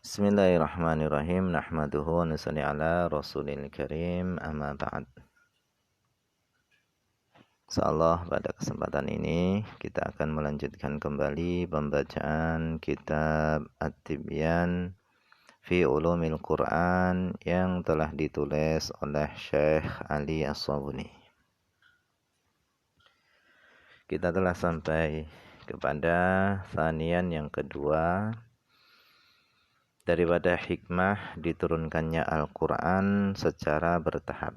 Bismillahirrahmanirrahim. Nahmaduhu wa nusalli ala rasulil karim. Amma ba'd. Insyaallah pada kesempatan ini kita akan melanjutkan kembali pembacaan kitab At-Tibyan fi Ulumil Quran yang telah ditulis oleh Syekh Ali As-Sabuni. Kita telah sampai kepada sanian yang kedua daripada hikmah diturunkannya Al-Quran secara bertahap.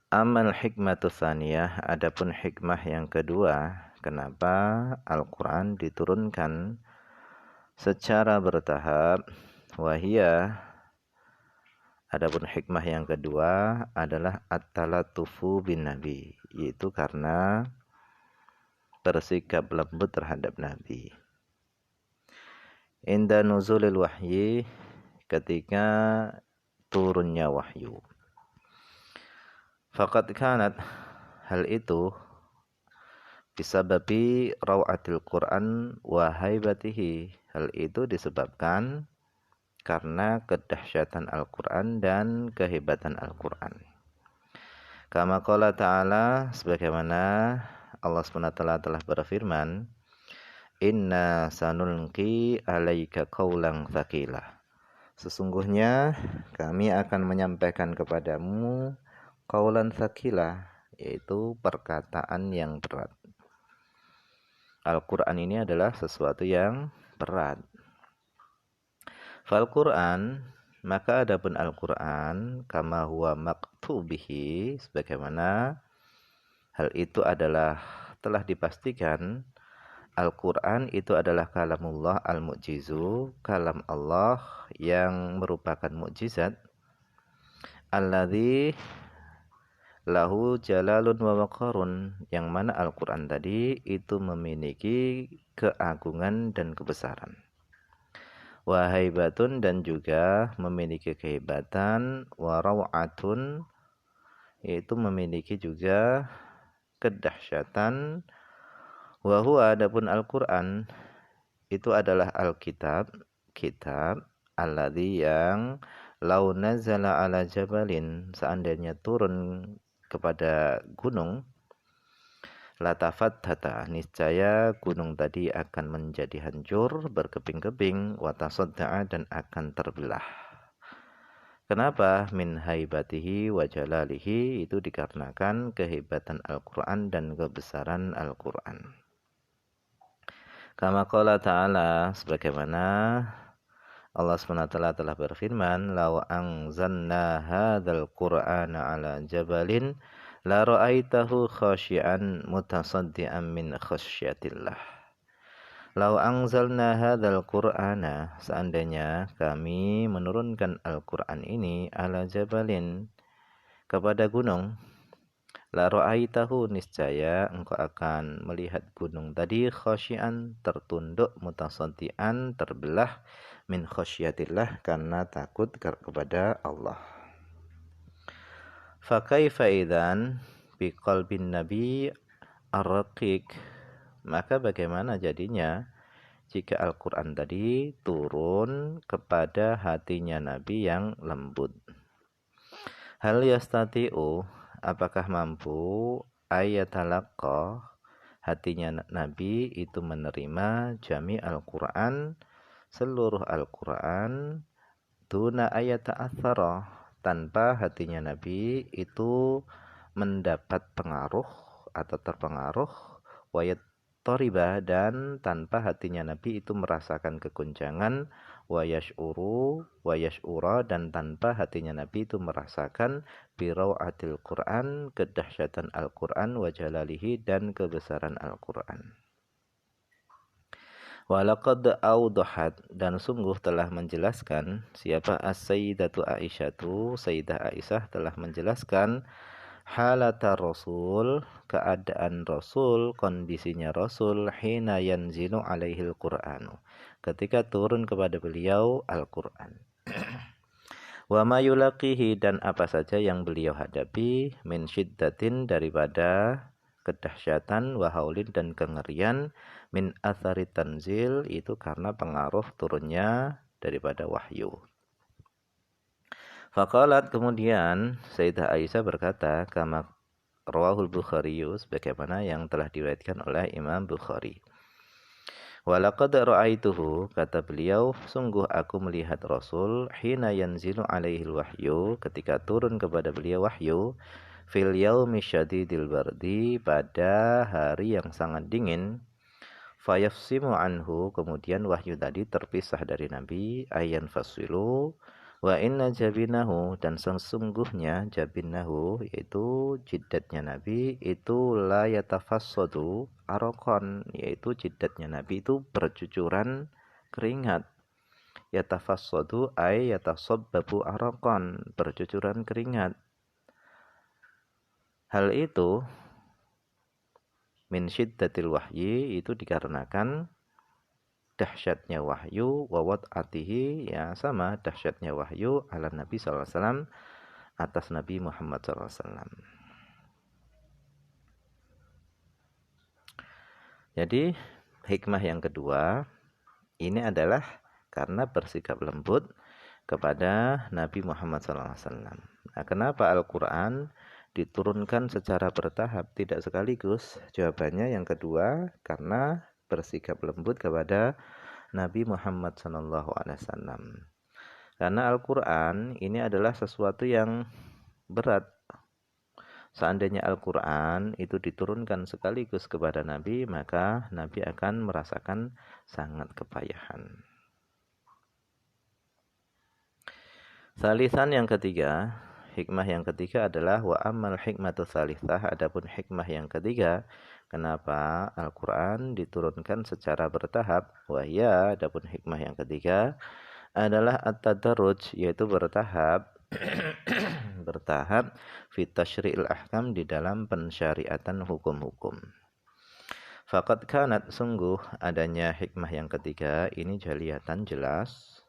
Amal hikmatu tsaniyah, adapun hikmah yang kedua, kenapa Al-Quran diturunkan secara bertahap, wahia, adapun hikmah yang kedua adalah at-talatufu bin Nabi, yaitu karena bersikap lembut terhadap Nabi. Inda nuzulil wahyi, ketika turunnya wahyu. Faqad kanat, hal itu bisababi rawatil Quran wa haibatihi, hal itu disebabkan karena kedahsyatan Al-Quran dan kehebatan Al-Quran. Kama qala ta'ala, sebagaimana Allah SWT telah berfirman, Inna sanulqi alaika qawlan tsaqila. Sesungguhnya kami akan menyampaikan kepadamu qawlan tsaqila, yaitu perkataan yang berat. Al-Quran ini adalah sesuatu yang berat. Fal-Quran, maka adapun Al-Quran, kama huwa maktubihi, sebagaimana hal itu adalah telah dipastikan, Al-Quran itu adalah kalamullah al-mu'jizu, kalam Allah yang merupakan mukjizat, alladzi lahu jalalun wa waqarun, yang mana Al-Quran tadi itu memiliki keagungan dan kebesaran. Wa haibatun, dan juga memiliki kehebatan, wa raw'atun, yaitu memiliki juga kedahsyatan. Wa huwa, adapun Al-Quran itu adalah Alkitab, kitab, alladzi yang lau nazala ala jabalin, seandainya turun kepada gunung, latafattata, niscaya gunung tadi akan menjadi hancur, berkeping-keping, wa tasadda'a, dan akan terbelah. Kenapa? Min haibatihi wa jalalihi, itu dikarenakan kehebatan Al-Quran dan kebesaran Al-Quran. Kama qala ta'ala, sebagaimana Allah SWT telah berfirman, law anzalna hadzal qur'ana ala jabalin la ra'aitahu khashi'an mutasaddian min khasyatillah. Law anzalna hadzal qur'ana, seandainya kami menurunkan Al-Qur'an ini ala jabalin, kepada gunung, la ra'aitahu, niscaya engkau akan melihat gunung tadi khasyian, tertunduk, mutasaddian, terbelah, min khasyatillah, karena takut kepada Allah. Fa kaifa idzan bi qalbin nabi ar-raqiq, maka bagaimana jadinya jika Al-Qur'an tadi turun kepada hatinya Nabi yang lembut. Hal yastati'u, apakah mampu ayatalaqqa, hatinya Nabi itu menerima jami Al-Quran, seluruh Al-Quran, duna ayata'athara, tanpa hatinya Nabi itu mendapat pengaruh atau terpengaruh, wayat toriba, dan tanpa hatinya Nabi itu merasakan kegoncangan, wayash'ura, dan tanpa hatinya Nabi itu merasakan birawatil Quran, kedahsyatan Al-Quran, wajalalihi, dan kebesaran Al-Quran. Walaqad awdahat, dan sungguh telah menjelaskan, siapa as-sayyidatu Aisyatu, Sayyidah Aisyah telah menjelaskan halata Rasul, keadaan Rasul, kondisinya Rasul, hina yanzilu alaihil Qur'anu, ketika turun kepada beliau Al-Quran. Wa ma yulaqihi, dan apa saja yang beliau hadapi, min syiddatin, daripada kedahsyatan, wa haulin, dan kengerian, min athari tanzil, itu karena pengaruh turunnya daripada wahyu. Faqalat, kemudian Sayyidah Aisyah berkata, kama rawahul Bukhari, sebagaimana yang telah diriwayatkan oleh Imam Bukhari. Walaqad ra'aituhu, kata beliau, sungguh aku melihat Rasul hina yanzilu alaihil wahyu, ketika turun kepada beliau wahyu, fil yaumi syadidil bardi, pada hari yang sangat dingin, fayafsimu anhu, kemudian wahyu tadi terpisah dari Nabi, ayan fasilu, wa inna jabinahu, dan sesungguhnya jabinahu, yaitu jidatnya Nabi, itu la yatafassadu arokon, yaitu jidatnya Nabi itu bercucuran keringat. Yatafassadu ay yatasabbabu arokon, bercucuran keringat. Hal itu min syiddatil wahyi, itu dikarenakan dahsyatnya wahyu, wawat atihi, ya sama dahsyatnya wahyu ala Nabi SAW, atas Nabi Muhammad SAW. Jadi hikmah yang kedua ini adalah karena bersikap lembut kepada Nabi Muhammad SAW. Nah, kenapa Al-Quran diturunkan secara bertahap, tidak sekaligus? Jawabannya yang kedua, karena bersikap lembut kepada Nabi Muhammad SAW. Karena Al-Quran ini adalah sesuatu yang berat. Seandainya Al-Quran itu diturunkan sekaligus kepada Nabi, maka Nabi akan merasakan sangat kepayahan. Salisan yang ketiga, hikmah yang ketiga adalah wa ammal hikmatu salisah, adapun hikmah yang ketiga, kenapa Al-Quran diturunkan secara bertahap, wahya, adapun hikmah yang ketiga adalah at-tadarruj, yaitu bertahap bertahap fi tasyri'il ahkam, di dalam pensyariatan hukum-hukum. Faqad kanat, sungguh adanya hikmah yang ketiga ini jaliyatan, jelas,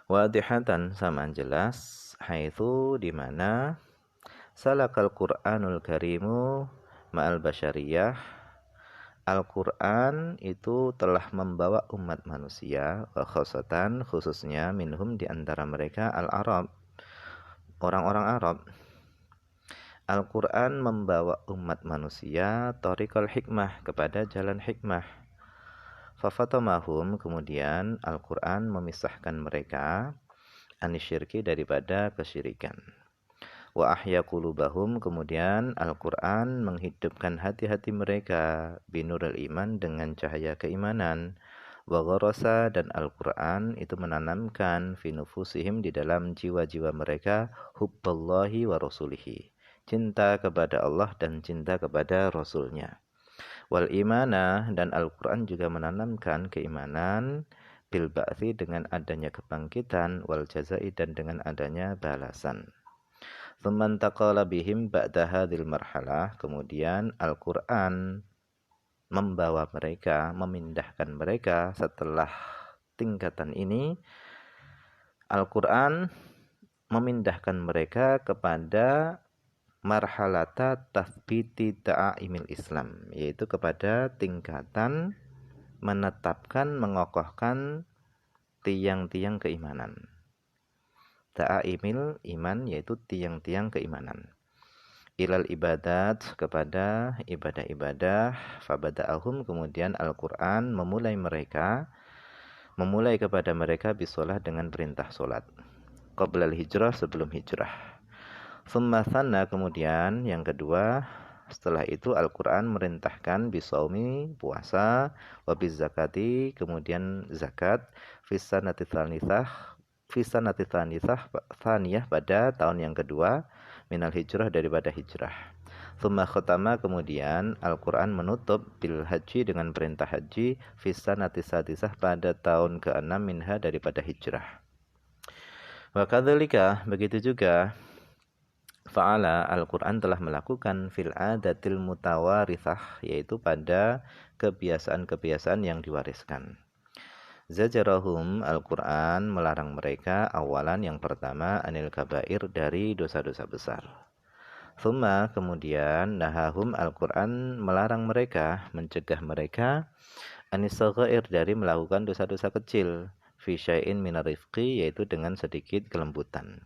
wadihatan, sama jelas, haitsu, di mana salakal Qur'anul karimu ma'al basyariyah, Al-Quran itu telah membawa umat manusia, khosatan, khususnya minhum, di antara mereka, al-Arab, orang-orang Arab. Al-Quran membawa umat manusia tariqal hikmah, kepada jalan hikmah. Fafatamahum, kemudian Al-Quran memisahkan mereka anisyirki, daripada kesyirikan. Wa ahya qulubahum, kemudian Al-Quran menghidupkan hati-hati mereka binurul iman, dengan cahaya keimanan. Wa gharasa, dan Al-Quran itu menanamkan fi nufusihim, di dalam jiwa-jiwa mereka, hubballahi wa rasulihi, cinta kepada Allah dan cinta kepada Rasulnya. Wal imana, dan Al-Quran juga menanamkan keimanan, bil ba'thi, dengan adanya kebangkitan, wal jazai, dan dengan adanya balasan. Tsumman taqala bihim ba'da hadhil marhalah, kemudian Al-Quran membawa mereka, memindahkan mereka setelah tingkatan ini. Al-Quran memindahkan mereka kepada marhalata tathbiti ta'imil Islam, yaitu kepada tingkatan menetapkan, mengokohkan tiang-tiang keimanan. Ta'imil iman, yaitu tiang-tiang keimanan. Ilal ibadat, kepada ibadah-ibadah. Fabada'ahum, kemudian Al-Quran memulai kepada mereka bisolah, dengan perintah solat. Qablal hijrah, sebelum hijrah. Tsumma tsanna, kemudian yang kedua, setelah itu Al-Quran merintahkan bisaumi, puasa, wabiz zakati, kemudian zakat, fisanati tsaniyah, pada tahun yang kedua, minal hijrah, daripada hijrah. Tsumma khatama, kemudian Al-Quran menutup bil haji, dengan perintah haji, fisanati sadisah, pada tahun ke-6 minha, daripada hijrah. Wa kadzalika, begitu juga, fa'ala, Al-Quran telah melakukan fil adatil mutawarithah, yaitu pada kebiasaan-kebiasaan yang diwariskan. Zajarahum, Al-Quran melarang mereka, awalan, yang pertama, anil kabair, dari dosa-dosa besar. Thumma kemudian nahahum Al-Quran melarang mereka, mencegah mereka anisaghair dari melakukan dosa-dosa kecil fi syai'in minar rifqi yaitu dengan sedikit kelembutan.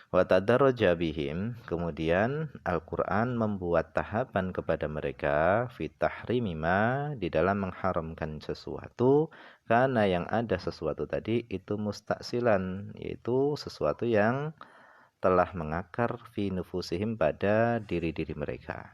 Wa tadarraja bihim kemudian Al-Quran membuat tahapan kepada mereka fi tahrimi ma di dalam mengharamkan sesuatu karena yang ada sesuatu tadi itu mustaksilan yaitu sesuatu yang telah mengakar fi nufusihim pada diri-diri mereka.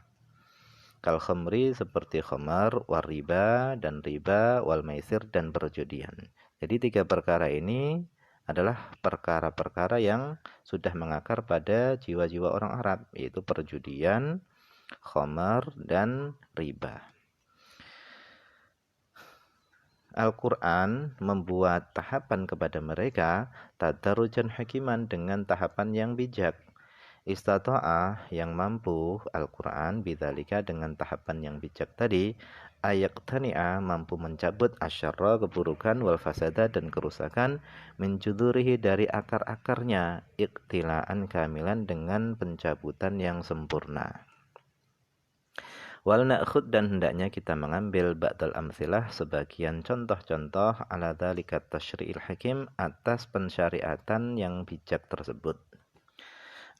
Kal khamri seperti khamar, war riba dan riba, wal maisir dan perjudian. Jadi 3 perkara ini adalah perkara-perkara yang sudah mengakar pada jiwa-jiwa orang Arab, yaitu perjudian, khamar dan riba. Al-Quran membuat tahapan kepada mereka tadarujan hakiman dengan tahapan yang bijak. Istata'ah yang mampu Al-Quran bidzalika dengan tahapan yang bijak tadi ayat tani'a mampu mencabut asyarra keburukan wal fasada dan kerusakan menjudurihi dari akar-akarnya iktilaan kamilan dengan pencabutan yang sempurna. Wal na'khud dan hendaknya kita mengambil ba'dal amsilah sebagian contoh-contoh ala dzalika tasyri'il hakim atas pensyariatan yang bijak tersebut.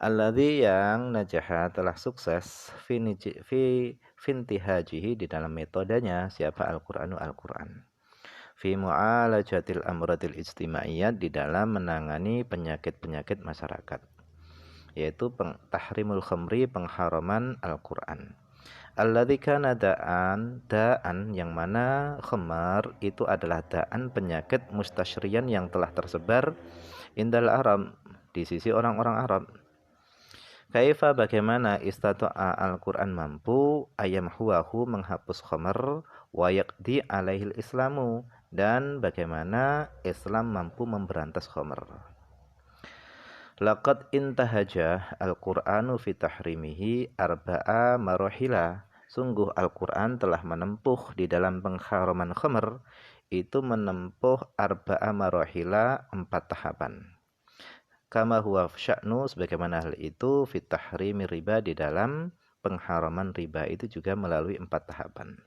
Alladzi yang najaha telah sukses fi fintihajihi di dalam metodenya siapa Al-Qur'anu Al-Qur'an. Fi mu'alajatil amradil ijtimaiyat di dalam menangani penyakit-penyakit masyarakat. Yaitu tahrimul khamri pengharaman Al-Qur'an. Alladzi kana da'an yang mana khamar itu adalah da'an penyakit mustasyriyan yang telah tersebar indal Arab di sisi orang-orang Arab. Kaifa bagaimana istata'a Al-Quran mampu ayamhuwahu menghapus khamar wa yaqdi alaihil islamu dan bagaimana Islam mampu memberantas khamar. Laqad intahaja Al-Qur'anu fi tahrimihi arba'a marahila. Sungguh Al-Qur'an telah menempuh di dalam pengharaman khamr itu menempuh arba'a marahila 4 tahapan. Kama huwa sya'nu sebagaimana hal itu fi tahrimi riba di dalam pengharaman riba itu juga melalui 4 tahapan.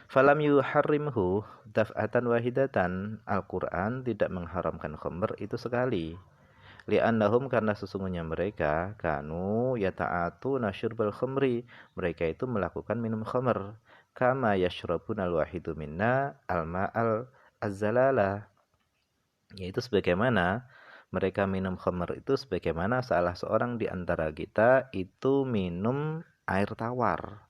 Falam yuharrimhu daf'atan wahidatan. Al-Qur'an tidak mengharamkan khamr itu sekali. Li'annahum karena sesungguhnya mereka kanu yata'atu nasyurbal khamri mereka itu melakukan minum khamr kama yashrabun al-wahidu minna al-ma'al az-zalala yaitu sebagaimana mereka minum khamr itu sebagaimana salah seorang di antara kita itu minum air tawar.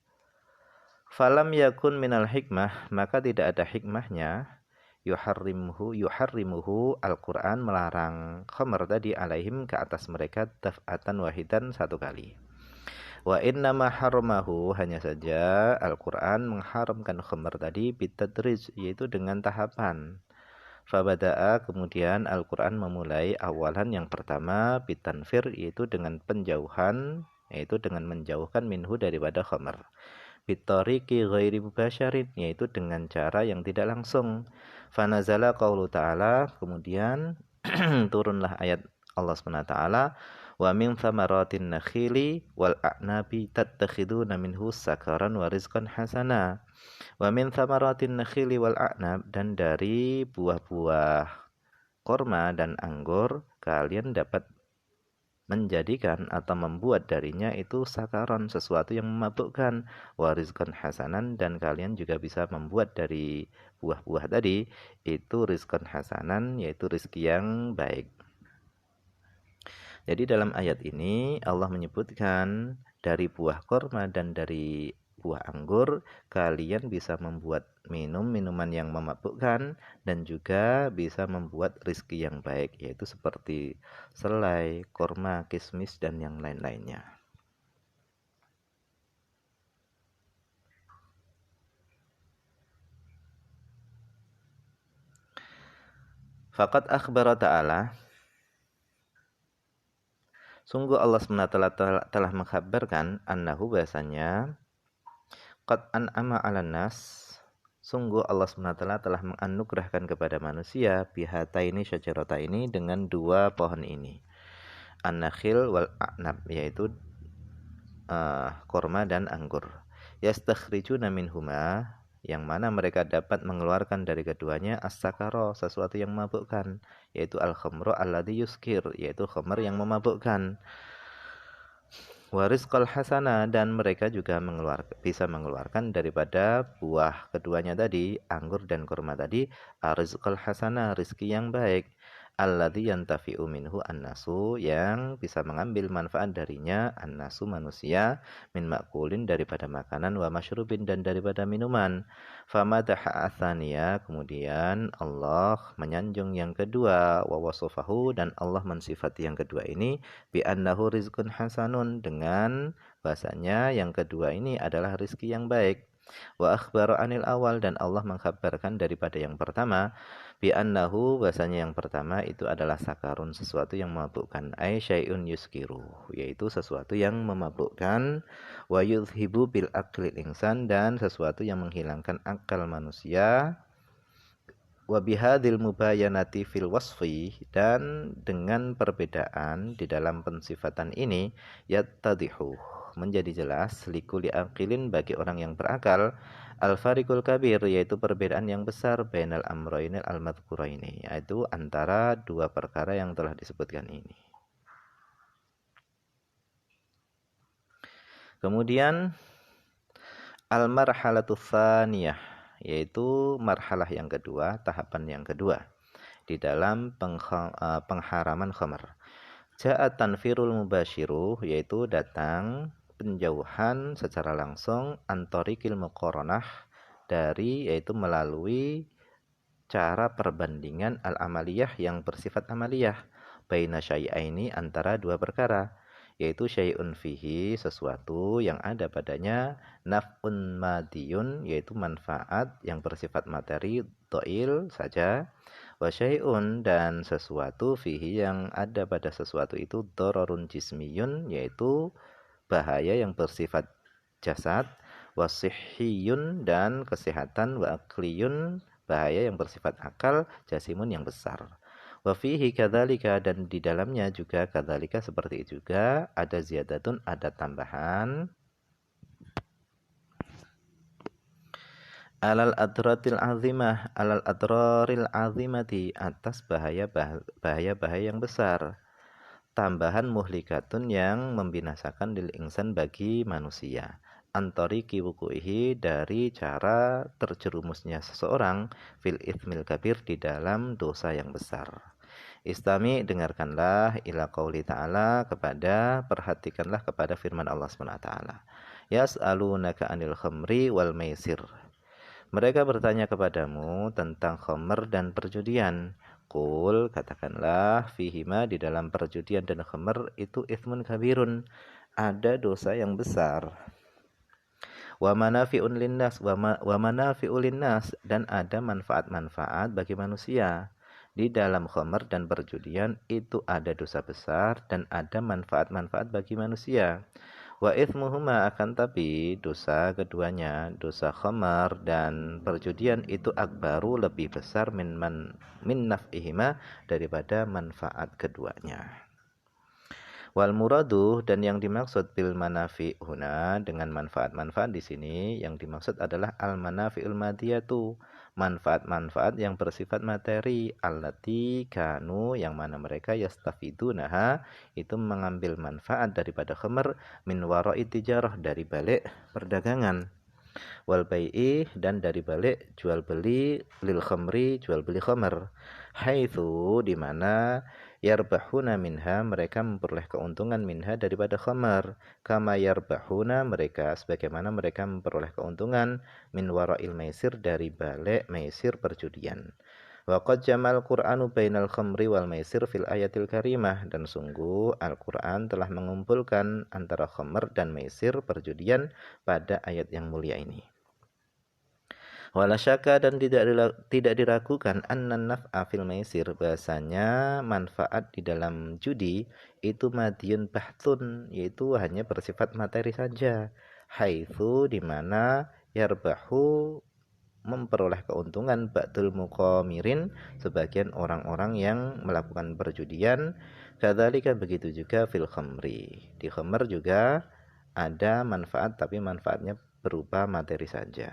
Falam yakun minal hikmah maka tidak ada hikmahnya yuharrimuhu Al-Quran melarang khamr tadi alaihim ke atas mereka daf'atan wahidan 1 kali. Wa innama haramahu hanya saja Al-Quran mengharamkan khamr tadi bitadrij yaitu dengan tahapan. Fabada'a kemudian Al-Quran memulai awalan yang pertama bitanfir yaitu dengan penjauhan yaitu dengan menjauhkan minhu daripada khamr. Bitariqi ghairi mubasyarin yaitu dengan cara yang tidak langsung. Fanazala qaulu ta'ala kemudian turunlah ayat Allah SWT wa min thamaratin nakhili wal a'nabi tattakhiduna minhu sakaran wa rizqan hasana wa min thamaratin nakhili wal a'nab dan dari buah-buah korma dan anggur kalian dapat menjadikan atau membuat darinya itu sakaron sesuatu yang memabukkan warizkan hasanan dan kalian juga bisa membuat dari buah-buah tadi itu rizkan hasanan yaitu rizki yang baik. Jadi dalam ayat ini Allah menyebutkan dari buah korma dan dari buah anggur kalian bisa membuat minuman yang memabukkan dan juga bisa membuat rizki yang baik yaitu seperti selai, korma, kismis dan yang lain-lainnya. Faqad akhbara ta'ala sungguh Allah SWT telah mengkhabarkan annahu bahasanya qad an'ama 'alan nas sungguh Allah SWT telah menganugerahkan kepada manusia bihataini syajarata ini dengan 2 pohon ini. an-nakhil wal a'nab, yaitu korma dan anggur. Yastakhrijuna minhuma, yang mana mereka dapat mengeluarkan dari keduanya as-sakara, sesuatu yang memabukkan, yaitu al-khamru alladhi yuskir, yaitu khamr yang memabukkan. Warizqal hasana, dan mereka juga bisa mengeluarkan daripada buah keduanya tadi, anggur dan kurma tadi, arizqal hasana, rizki yang baik, alladzi yantafi'u minhu annasu, yang bisa mengambil manfaat darinya annasu, manusia, min makulin, daripada makanan, wa masyrubin, dan daripada minuman. Famadaha atsaniya, kemudian Allah menyanjung yang kedua, wa wasafahu, dan Allah mensifati yang kedua ini bi annahu rizqun hasanun, dengan bahasanya yang kedua ini adalah rizki yang baik. Wa akhbara anil awal, dan Allah mengkhabarkan daripada yang pertama bi annahu, bahasanya yang pertama itu adalah sakarun, sesuatu yang memabukkan, ay syai'un yuskiru, yaitu sesuatu yang memabukkan, wa yuzhibu bil aqlil insan, dan sesuatu yang menghilangkan akal manusia, wa bihadil mubayanati fil wasfi, dan dengan perbedaan di dalam pensifatan ini, yattadihu, menjadi jelas, likuli aqilin, bagi orang yang berakal, al-fariqul kabir, yaitu perbedaan yang besar, bainal amroinil al-madhkuraini, yaitu antara dua perkara yang telah disebutkan ini. Kemudian al-marhalatu tsaniyah, yaitu marhalah yang kedua, tahapan yang kedua di dalam pengharaman khamr. Ja'a tanfirul mubashiru, yaitu datang penjauhan secara langsung, antorikil muqaranah, dari, yaitu melalui cara perbandingan al-amaliyah, yang bersifat amaliyah, baina syai'aini, antara dua perkara, yaitu syai'un fihi, sesuatu yang ada padanya, naf'un madiyun, yaitu manfaat yang bersifat materi, do'il saja, wa syai'un, dan sesuatu fihi, yang ada pada sesuatu itu, dororun jismiyun, yaitu bahaya yang bersifat jasad, wa sihhiyun, dan kesehatan, wa akliyun, bahaya yang bersifat akal, jasimun, yang besar. Wa fihi kadzalika, dan di dalamnya juga kadzalika, seperti itu juga, ada ziyadatun, ada tambahan, alal adratil azimah, alal adraril azimati, atas bahaya-bahaya yang besar, tambahan muhlikatun, yang membinasakan, lil insan, bagi manusia, antariki wuku'ihi, dari cara terjerumusnya seseorang, fil ithmil kabir, di dalam dosa yang besar. Istami, dengarkanlah, ila qauli ta'ala, perhatikanlah kepada firman Allah SWT. Yas'alunaka anil khamri wal maisir. Mereka bertanya kepadamu tentang khamr dan perjudian. Qul, katakanlah, fihima, di dalam perjudian dan khamr itu ithmun kabirun, ada dosa yang besar. Wa manafi'un linnas, wa manafi'u linnas, dan ada manfaat-manfaat bagi manusia. Di dalam khamr dan perjudian itu ada dosa besar dan ada manfaat-manfaat bagi manusia. Wa ithmuhuma, akan tapi dosa keduanya, dosa khamr dan perjudian itu akbaru, lebih besar, min naf'ihima, daripada manfaat keduanya. Wal muradu, dan yang dimaksud bil manafi huna, dengan manfaat-manfaat di sini, yang dimaksud adalah al manafiul madiyatu, manfaat-manfaat yang bersifat materi, allati kanu, yang mana mereka yastafidunaha, itu mengambil manfaat daripada khamr, min wara'i tijarah, dari balik perdagangan, wal bai'i, dan dari balik jual beli, lil khamri, jual beli khamr, haitsu, di mana yarbahuna minha, mereka memperoleh keuntungan, minha, daripada khamar, kama yarbahuna, mereka sebagaimana mereka memperoleh keuntungan, min wara'il maisir, dari balik maisir, perjudian. Wa qad jamal Qur'anu bainal khamri wal maisir fil ayatil karimah, dan sungguh Al-Qur'an telah mengumpulkan antara khamr dan maisir, perjudian, pada ayat yang mulia ini. Wala syaka, dan tidak diragukan, annan naf'a fil maisir, bahasanya manfaat di dalam judi itu madiyun bahtun, yaitu hanya bersifat materi saja, haitsu, di mana yarbahu, memperoleh keuntungan, ba'dul muqamirin, sebagian orang-orang yang melakukan perjudian, Kadzalika begitu juga fil khamri. Di khamr juga ada manfaat tapi manfaatnya berupa materi saja.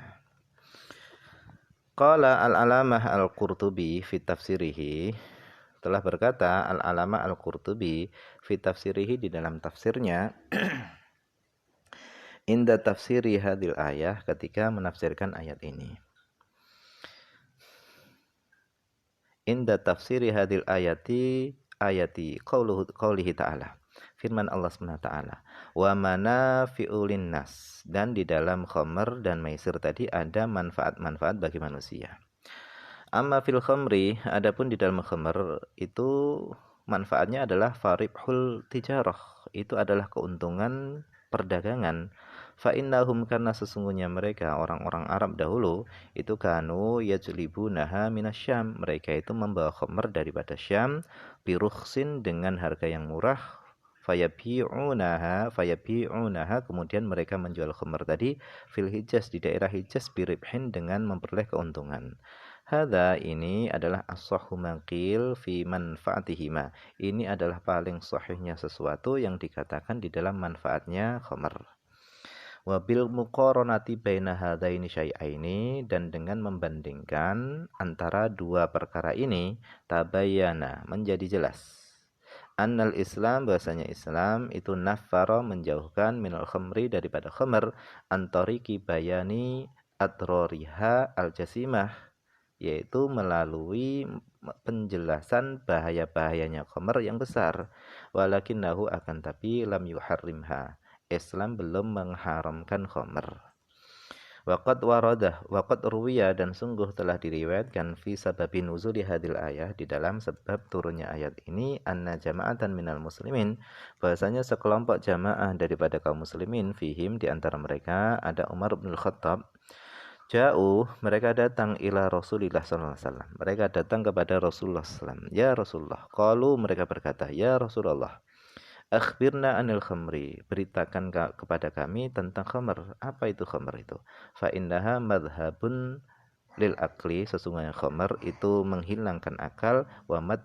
Qala al-alamah al-Qurtubi fi tafsirihi, telah berkata al-alamah al-Qurtubi fi tafsirihi di dalam tafsirnya inda tafsiri hadil ayah, ketika menafsirkan ayat ini. Inda tafsiri hadil ayati qaulihi ta'ala, firman Allah SWT, wa manafi'u linnas, dan di dalam khamr dan maisir tadi ada manfaat-manfaat bagi manusia. Amma fil khamri, adapun di dalam khamr itu manfaatnya adalah faribhul tijarah, itu adalah keuntungan perdagangan. Fa innahum, karena sesungguhnya mereka orang-orang Arab dahulu itu kanu yajlibunaha minasyam, mereka itu membawa khamr daripada Syam birukhsin, dengan harga yang murah. Fayabi'unaha, kemudian mereka menjual khamr tadi fil Hijaz, di daerah Hijaz, biribhin, dengan memperoleh keuntungan. Hadza, ini adalah as-sahhu maqil fi manfaatihima, ini adalah paling sahihnya sesuatu yang dikatakan di dalam manfaatnya khamr. Wa bil muqaranati baina hadaini syai'aini, dan dengan membandingkan antara dua perkara ini, tabayyana, menjadi jelas, annal Islam, bahasanya Islam itu nafara, menjauhkan, minal khamri, daripada khamr, antariki bayani atroriha al-jasimah, yaitu melalui penjelasan bahaya-bahayanya khamr yang besar. Walakinnahu, akan tapi, lam yuharrimha, Islam belum mengharamkan khamr. Waqad ruwiya, dan sungguh telah diriwayatkan, fi sababi nuzuli hadil ayah, di dalam sebab turunnya ayat ini, anna jama'atan minal muslimin, bahasanya sekelompok jamaah daripada kaum muslimin, fihim, di antara mereka ada Umar bin Khattab, jauh, mereka datang ila Rasulillah SAW, mereka datang kepada Rasulullah SAW. Ya Rasulullah, qalu, mereka berkata, ya Rasulullah, akhbirna anil khamri, beritakan kepada kami tentang khamr. Apa itu khamr itu? Fa innaha madhabun lil akli, sesungguhnya khamr itu menghilangkan akal, wa mad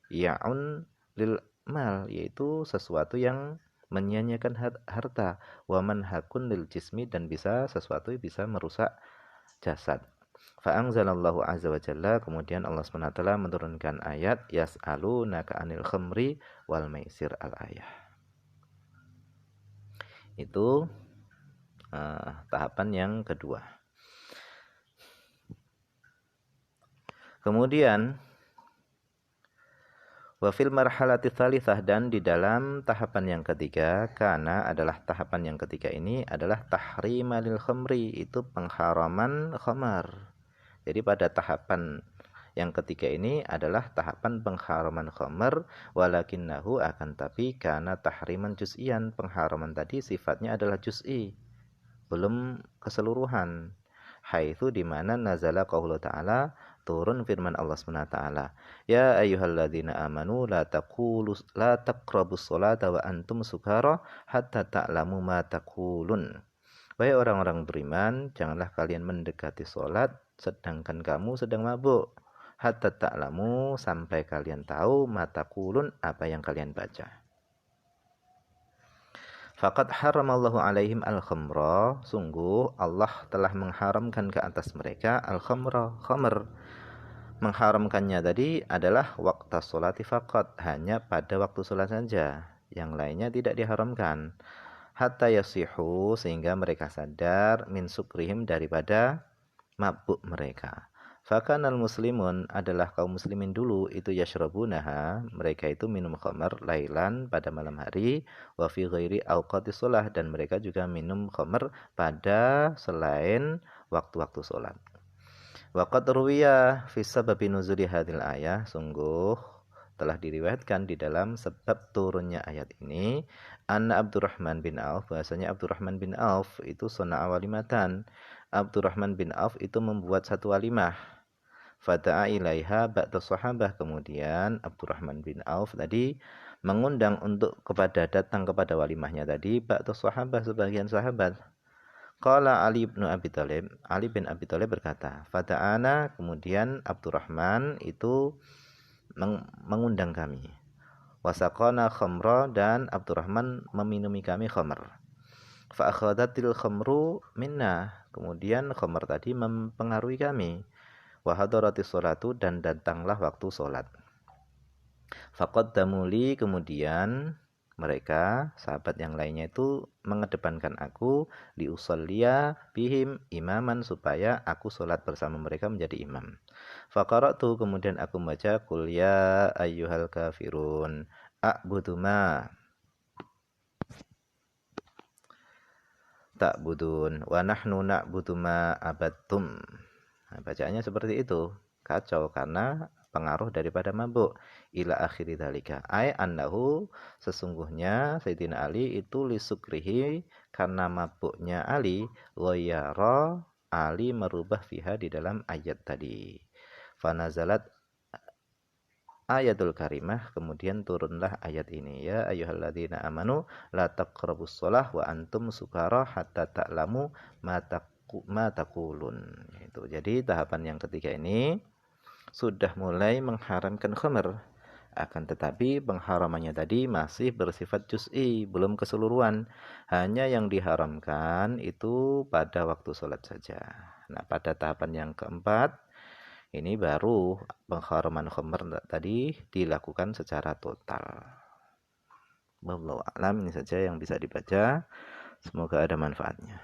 ya'un lil mal, yaitu sesuatu yang menyia-nyiakan harta, wa manhakun lil jismi, dan sesuatu bisa merusak jasad. Fa'anzalallahu azza wa jalla, kemudian Allah SWT menurunkan ayat yas'alunaka anil khamri wal maisir, al-ayah. Itu tahapan yang kedua. Kemudian wa fil marhalati tsalitsah, dan di dalam tahapan yang ketiga, karena adalah tahapan yang ketiga ini adalah tahrimalil khamri, itu pengharaman khamar. Jadi pada tahapan yang ketiga ini adalah tahapan pengharaman khamr, walakinnahu, akan tapi, karena tahriman juz'ian, pengharaman tadi sifatnya adalah juz'i, belum keseluruhan. Haitsu, di mana nazala qaulu ta'ala, turun firman Allah SWT, ya ayyuhalladzina amanu la taqrabus sholata wa antum sukara hatta ta'lamu ma taqulun. Wahai orang-orang beriman, janganlah kalian mendekati sholat sedangkan kamu sedang mabuk, hatta ta'lamu, sampai kalian tahu, mata kulun, apa yang kalian baca. Faqad haramallahu alaihim al-khamra, sungguh Allah telah mengharamkan ke atas mereka al-khamra, khamr. Mengharamkannya tadi adalah waqta sholati faqat, hanya pada waktu sholat saja, yang lainnya tidak diharamkan. Hatta yasihu, sehingga mereka sadar, min sukrihim, daripada mabuk mereka. Fakanal muslimun, adalah kaum muslimin dulu itu yashrabunaha, mereka itu minum khamr lailan, pada malam hari, wa fi ghairi awqatis shalah, dan mereka juga minum khamr pada selain waktu-waktu salat. Wa qad ruwiya fi sababi nuzuli hadil ayah, sungguh telah diriwayatkan di dalam sebab turunnya ayat ini, anna Abdurrahman bin Auf, bahasanya Abdurrahman bin Auf itu suna'a walimatan, Abdurrahman bin Auf itu membuat satu walimah. Fada'a ilaiha ba'da sahabah, kemudian Abdurrahman bin Auf tadi mengundang untuk datang kepada walimahnya tadi ba'da sahabah, sebagian sahabat. Qala Ali bin Abi Thalib, Ali bin Abi Thalib berkata, fada'ana, kemudian Abdurrahman itu mengundang kami. Wasaqana khamra, dan Abdurrahman meminumi kami khamr. Fa akhadatil khamru minna, kemudian khamr tadi mempengaruhi kami. Wa hadaratis sholatu, dan datanglah waktu sholat. Faqaddamu li, kemudian mereka sahabat yang lainnya itu mengedepankan aku liusalliya bihim imaman, supaya aku sholat bersama mereka menjadi imam. Faqara'tu, kemudian aku membaca qul ya ayyuhal kafirun a'budu ma ta'budun wa nahnu na'budu ma abattum. Nah, bacaannya seperti itu. Kacau karena pengaruh daripada mabuk. Ila akhiri dzalika. Ai annahu, sesungguhnya Sayyidina Ali itu lisukrihi, karena mabuknya Ali, ghayara, Ali merubah fiha, di dalam ayat tadi. Fanazalat ayatul karimah, kemudian turunlah ayat ini. Ya ayyuhalladzina amanu la taqrabus shalah wa antum sukara hatta ta'lamu ma taqulun. Itu. Jadi tahapan yang ketiga ini sudah mulai mengharamkan khamr. Akan tetapi pengharamannya tadi masih bersifat juz'i, belum keseluruhan. Hanya yang diharamkan itu pada waktu sholat saja. Nah, pada tahapan yang keempat, ini baru pengharaman khamr tadi dilakukan secara total. Wallahu a'lam, ini saja yang bisa dibaca. Semoga ada manfaatnya.